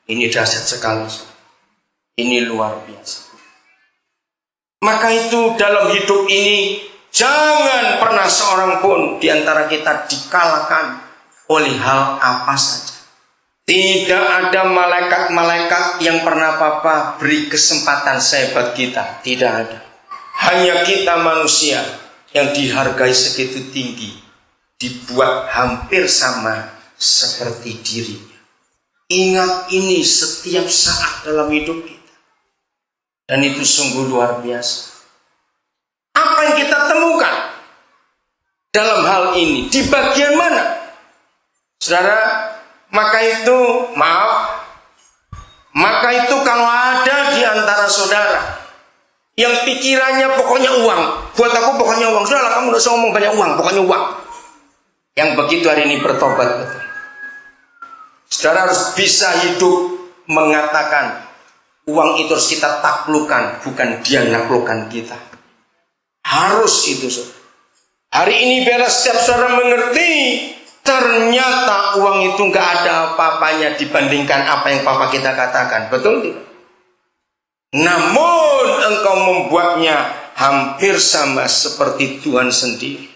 Ini dahsyat sekali. Ini luar biasa. Maka itu dalam hidup ini jangan pernah seorang pun di antara kita dikalahkan oleh hal apa saja. Tidak ada malaikat-malaikat yang pernah Papa beri kesempatan sehebat kita. Tidak ada. Hanya kita manusia yang dihargai segitu tinggi, dibuat hampir sama seperti dirinya. Ingat ini setiap saat dalam hidup kita. Dan itu sungguh luar biasa. Apa yang kita temukan dalam hal ini? Di bagian mana? Saudara, maka itu kalau ada di antara saudara yang pikirannya pokoknya uang, buat aku pokoknya uang. Saudara, kamu gak usah ngomong banyak uang, pokoknya uang. Yang begitu hari ini bertobat betul. Saudara harus bisa hidup mengatakan uang itu harus kita taklukkan, bukan dia naklukkan kita. Harus itu, saudara. Hari ini biarlah setiap saudara mengerti, ternyata uang itu nggak ada apa-apanya dibandingkan apa yang Papa kita katakan. Betul tidak? Namun engkau membuatnya hampir sama seperti Tuhan sendiri.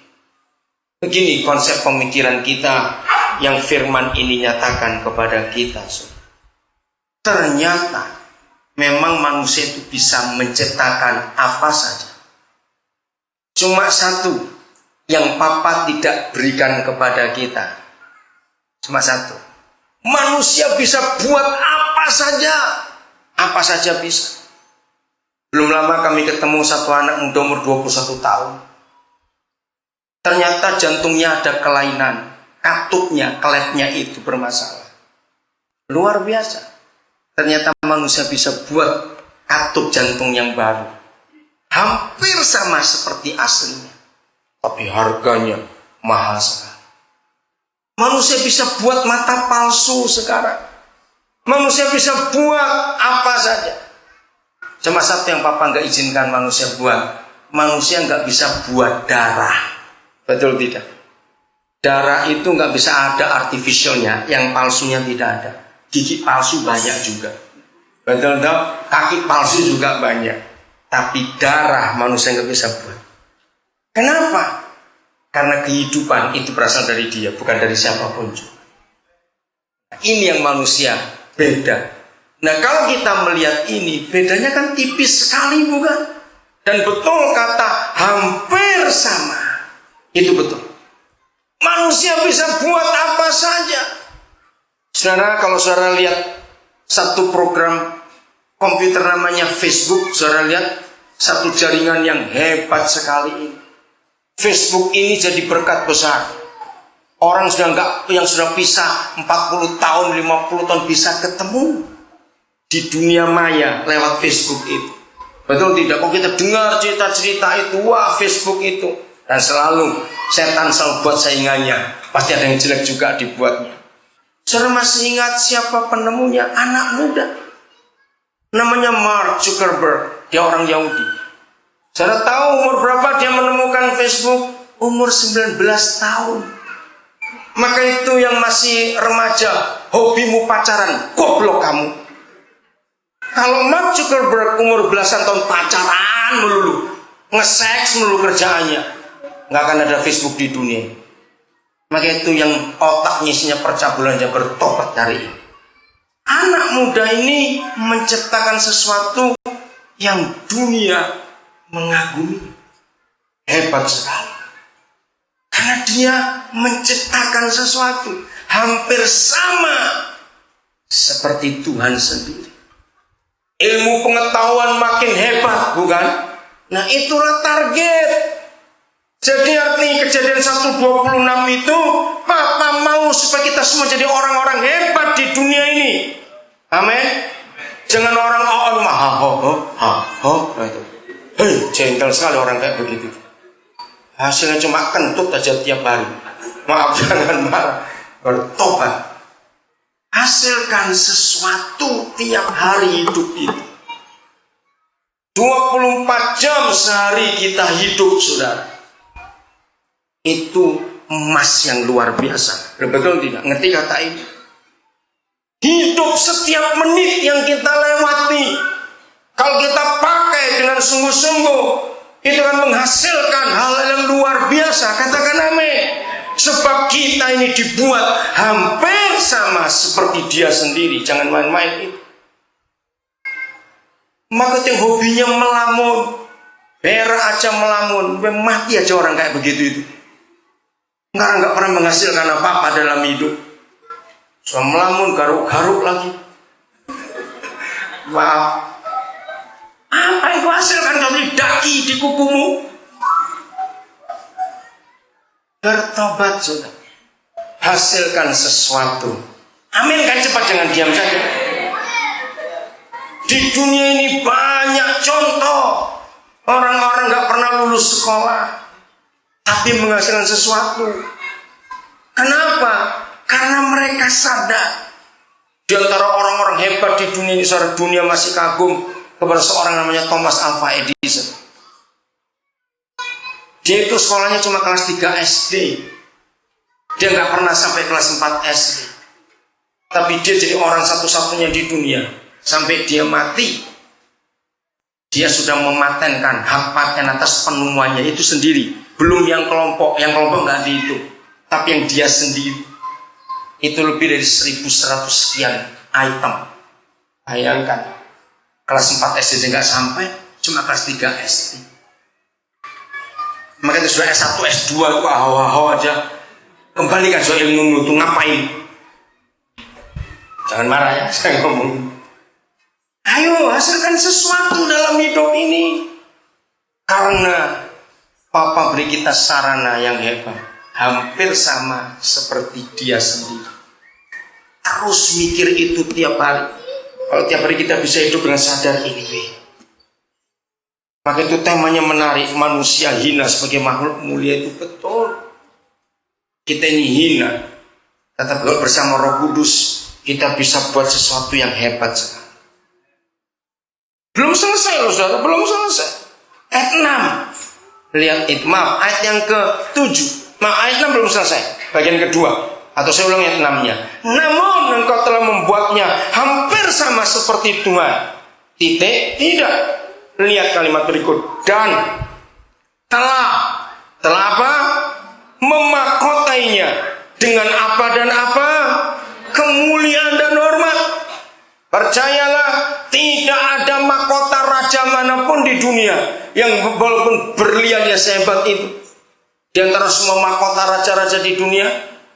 Begini konsep pemikiran kita yang firman ini nyatakan kepada kita. Ternyata memang manusia itu bisa menciptakan apa saja. Cuma satu yang Papa tidak berikan kepada kita. Cuma satu. Manusia bisa buat apa saja. Apa saja bisa. Belum lama kami ketemu satu anak muda umur 21 tahun. Ternyata jantungnya ada kelainan. Katupnya, klepnya itu bermasalah. Luar biasa. Ternyata manusia bisa buat katup jantung yang baru. Hampir sama seperti aslinya. Tapi harganya mahal sekali. Manusia bisa buat mata palsu sekarang. Manusia bisa buat apa saja. Cuma satu yang Papa nggak izinkan manusia buat. Manusia nggak bisa buat darah. Betul tidak? Darah itu nggak bisa ada artificialnya. Yang palsunya tidak ada. Gigi palsu banyak juga. Betul tak? Kaki palsu juga banyak. Tapi darah manusia nggak bisa buat. Kenapa? Karena kehidupan itu berasal dari dia, bukan dari siapapun juga. Ini yang manusia beda. Nah kalau kita melihat ini, bedanya kan tipis sekali bukan? Dan betul kata hampir sama. Itu betul. Manusia bisa buat apa saja. Saudara, kalau saudara lihat satu program komputer namanya Facebook, saudara lihat satu jaringan yang hebat sekali ini. Facebook ini jadi berkat besar. Orang yang sudah pisah 40 tahun, 50 tahun bisa ketemu di dunia maya lewat Facebook itu. Betul tidak? Kok kita dengar cerita-cerita itu, wah Facebook itu. Dan selalu setan selalu buat saingannya. Pasti ada yang jelek juga dibuatnya. Saudara masih ingat siapa penemunya? Anak muda. Namanya Mark Zuckerberg. Dia orang Yahudi. Saudara tahu umur berapa dia menemukan Facebook? Umur 19 tahun. Maka itu yang masih remaja, hobimu pacaran, goblok kamu. Kalau Mark Zuckerberg umur belasan tahun pacaran melulu, nge-seks melulu kerjaannya, nggak akan ada Facebook di dunia. Maka itu yang otaknya isinya percabulan aja bertobat dari ini. Anak muda ini menciptakan sesuatu yang dunia mengagumi. Hebat sekali. Karena dia menciptakan sesuatu hampir sama seperti Tuhan sendiri. Ilmu pengetahuan makin hebat, bukan? Nah itulah target. Jadi artinya kejadian 1:26 itu Papa mau supaya kita semua jadi orang-orang hebat di dunia ini. Amin. Jangan orang gentle sekali orang kayak begitu. Hasilnya cuma kentut aja tiap hari. Maaf jangan marah. Bertobat. Hasilkan sesuatu tiap hari hidup itu. 24 jam sehari kita hidup, saudara. Itu emas yang luar biasa. Betul tidak? Ngerti kata ini? Hidup setiap menit yang kita lewati, kalau kita pakai dengan sungguh-sungguh, itu akan menghasilkan hal yang luar biasa. Katakan amin. Sebab kita ini dibuat hampir sama seperti dia sendiri. Jangan main-main itu. Maka yang hobinya melamun, berak aja melamun, mati aja orang kayak begitu itu. Nggak pernah menghasilkan apa-apa dalam hidup. Sudah melamun, garuk-garuk lagi. Wow. Apa yang kau hasilkan dari daki di kukumu? Bertobat sudah. Hasilkan sesuatu. Amin kan, cepat, jangan diam saja. Di dunia ini banyak contoh orang-orang gak pernah lulus sekolah tapi menghasilkan sesuatu. Kenapa? Karena mereka sadar. Di antara orang-orang hebat di dunia ini, seluruh dunia masih kagum kepada seorang namanya Thomas Alva Edison. Dia itu sekolahnya cuma kelas 3 SD. Dia nggak pernah sampai kelas 4 SD. Tapi dia jadi orang satu-satunya di dunia. Sampai dia mati, dia sudah mematenkan hak paten atas penemuannya itu sendiri. Belum yang kelompok nggak dihitung. Tapi yang dia sendiri. Itu lebih dari 1100 sekian item. Bayangkan. Kelas 4 SD nggak sampai, cuma kelas 3 SD. Maka itu sudah S1, S2 itu aho-aho aja. Kembalikan soal ilmu itu ngapain? Jangan marah ya, saya ngomong. Ayo hasilkan sesuatu dalam hidup ini. Karena Papa beri kita sarana yang hebat. Hampir sama seperti dia sendiri. Terus mikir itu tiap hari. Kalau tiap hari kita bisa hidup dengan sadar ini, maka itu temanya menarik. Manusia hina sebagai makhluk mulia itu betul. Kita ini hina. Tetapi kalau bersama Roh Kudus, kita bisa buat sesuatu yang hebat sekali. Belum selesai loh saudara, belum selesai. Ayat 6. Lihat itu, maaf, ayat yang ke-7. Maaf, ayat 6 belum selesai. Bagian kedua. Atau saya ulang ayat 6-nya. Namun engkau telah membuatnya hampir sama seperti Tuhan. Titik, tidak. Lihat kalimat berikut. Dan telah apa? Memahkotainya dengan apa dan apa? Kemuliaan dan hormat. Percayalah, tidak ada mahkota raja manapun di dunia yang walaupun berliannya sehebat itu. Di antara semua mahkota raja-raja di dunia,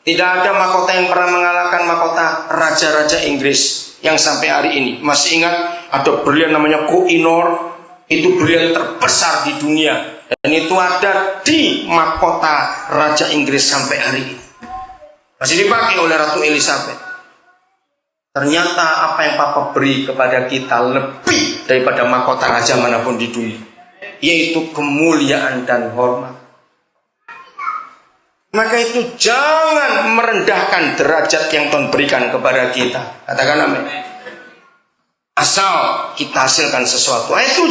tidak ada mahkota yang pernah mengalahkan mahkota raja-raja Inggris yang sampai hari ini. Masih ingat ada berlian namanya Koh-i-Noor? Itu berlian terbesar di dunia. Dan itu ada di mahkota Raja Inggris sampai hari ini. Masih dipakai oleh Ratu Elizabeth. Ternyata apa yang Papa beri kepada kita lebih daripada mahkota raja manapun di dunia. Yaitu kemuliaan dan hormat. Maka itu jangan merendahkan derajat yang Tuhan berikan kepada kita. Katakan amin. Asal kita hasilkan sesuatu. Ayat 7.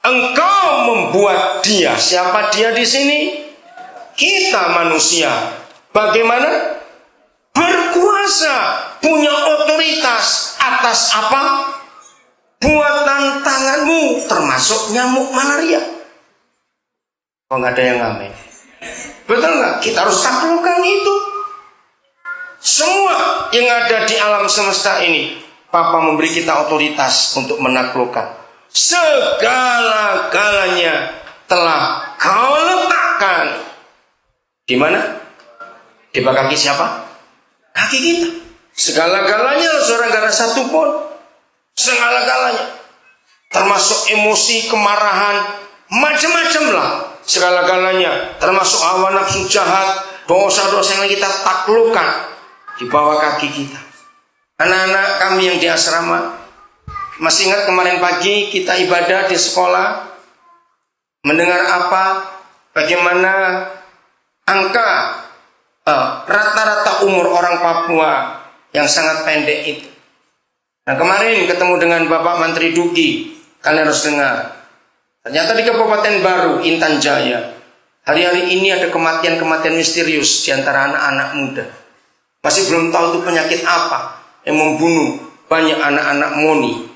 Engkau membuat dia. Siapa dia di sini? Kita manusia. Bagaimana? Berkuasa, punya otoritas atas apa? Buatan tanganmu, termasuk nyamuk malaria. Kok nggak ada yang ngamen? Betul nggak? Kita harus taklukkan itu. Semua yang ada di alam semesta ini, Papa memberi kita otoritas untuk menaklukkan. Segala-galanya telah kau letakkan di mana? Di bawah kaki siapa? Kaki kita. Segala-galanya, saudara, gak ada satu pun. Segala-galanya, termasuk emosi, kemarahan, macam-macam lah. Segala-galanya, termasuk hawa nafsu jahat, dosa-dosa yang kita taklukkan di bawah kaki kita. Anak-anak kami yang di asrama, masih ingat kemarin pagi kita ibadah di sekolah, mendengar apa? Bagaimana angka rata-rata umur orang Papua yang sangat pendek itu. Nah, kemarin ketemu dengan Bapak Menteri Duki, kalian harus dengar. Ternyata di Kabupaten Baru, Intan Jaya, hari-hari ini ada kematian-kematian misterius di antara anak-anak muda. Masih belum tahu itu penyakit apa yang membunuh banyak anak-anak moni